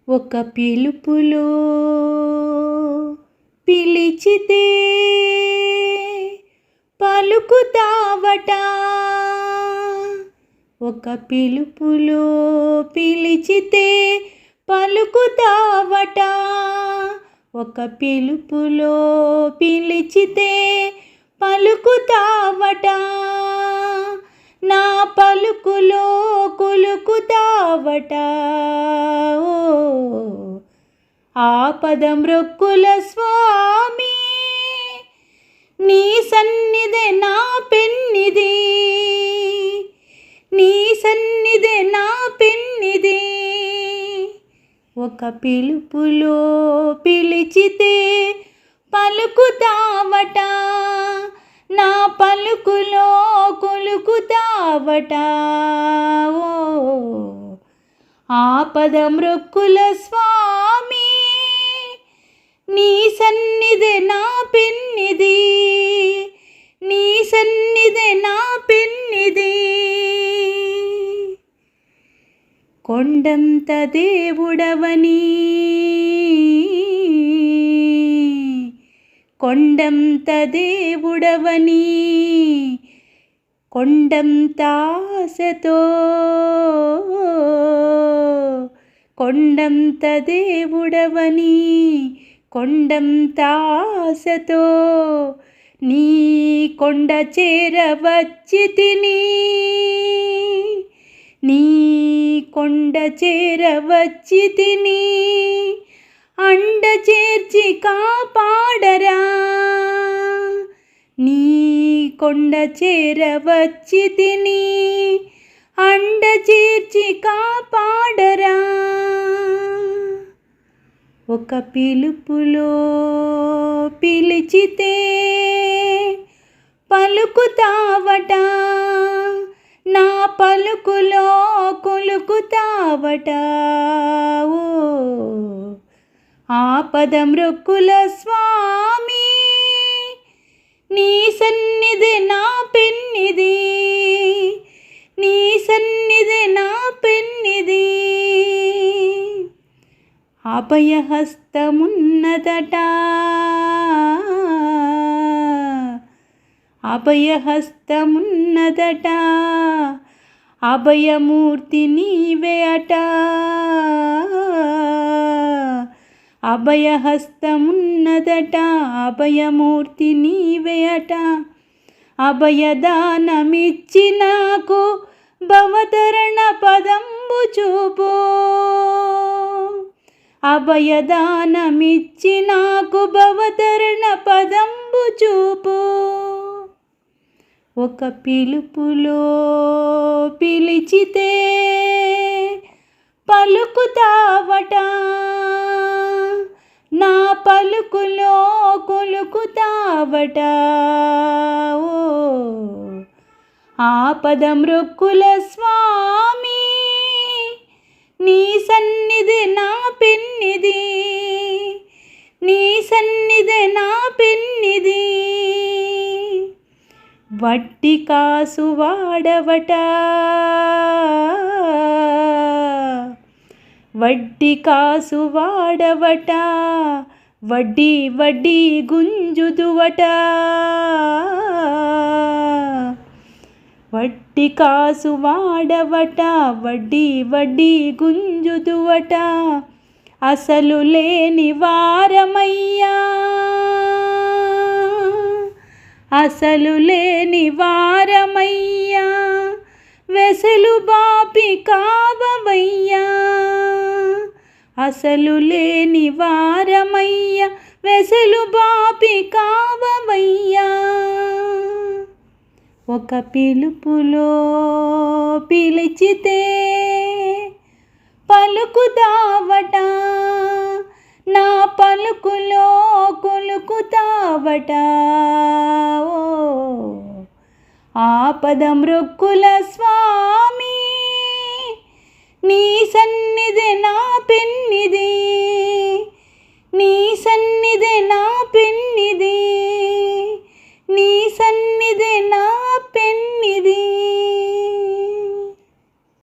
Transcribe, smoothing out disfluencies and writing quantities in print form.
ఒక పిలుపులో పిలిచితే పలుకుతావట, ఒక పిలుపులో పిలిచితే పలుకుతావట, ఒక పిలుపులో పిలిచితే పలుకుతావట, నా పలుకులో కులుకుతావట. ఆపదమృక్కుల స్వామి, నీ సన్నిధే నా పెన్నిది, నీ సన్నిధే నా పెన్నిది. ఒక పిలుపులో పిలిచితే పలుకుతావట, నా పలుకులో కులుకుతావట. ఆపదమృక్కుల స్వామి, నీ సన్నిధే నా పెన్నిది, నీ సన్నిధే నా పెన్నిది. కొండంత దేవుడవని, కొండంత దేవుడవని, కొండంత ఆశతో, కొండంత దేవుడవని, కొండంత ఆశతో నీ కొండ చేరవచ్చితిని, నీ కొండ చేరవచ్చితిని. అండ చేర్చి కాపాడరా, నీ కొండ చేరవచ్చితిని, అండ చేర్చి కాపాడరా. ఒక పిలుపులో పిలిచితే పలుకుతావట, నా పలుకులో కులుకుతావట. ఆపదమృక్కుల స్వామి, నీ సన్నిధే నా పెన్నిది, నీ సన్నిధే నా పెన్నిది. అభయహస్తమున్నదట, అభయహస్తమున్నదట, అభయమూర్తి నీవే అట, అభయహస్తమున్నదట, అభయమూర్తి నీవే అట. అభయదానమిచ్చి నాకు భవతరణ పదంబు చూపు, అభయదానమిచ్చి నాకు భవతరణ పదంబు చూపు. ఒక పిలుపులో పిలిచితే పలుకుతావట, నా పలుకులో కులుకుతావట. ఆపదమృక్కుల స్వామి, నీ సన్నిధే నా పెన్నిది, నీ సన్నిధే నా పెన్నిది. వడ్డీ కాసు వాడవట, వడ్డీ కాసు వాడవట, వడ్డీ వడ్డీ గుంజుదువట, వడ్డీ కాసు వాడవట, వడ్డీ వడ్డీ గుంజుదువట. అసలు లేని వారమయ్యా, అసలు లేని వారమయ్యా, వెసలు బాపి కావవయ్యా, అసలు లేని వారమయ్యా, వెసలు బాపి కావవయ్యా. ఒక పిలుపులో పిలిచితే పలుకుతావట, నా పలుకులో కులుకుతావట. ఆపదమృక్కుల స్వామి, నీ సన్నిధే నా పెన్నిది,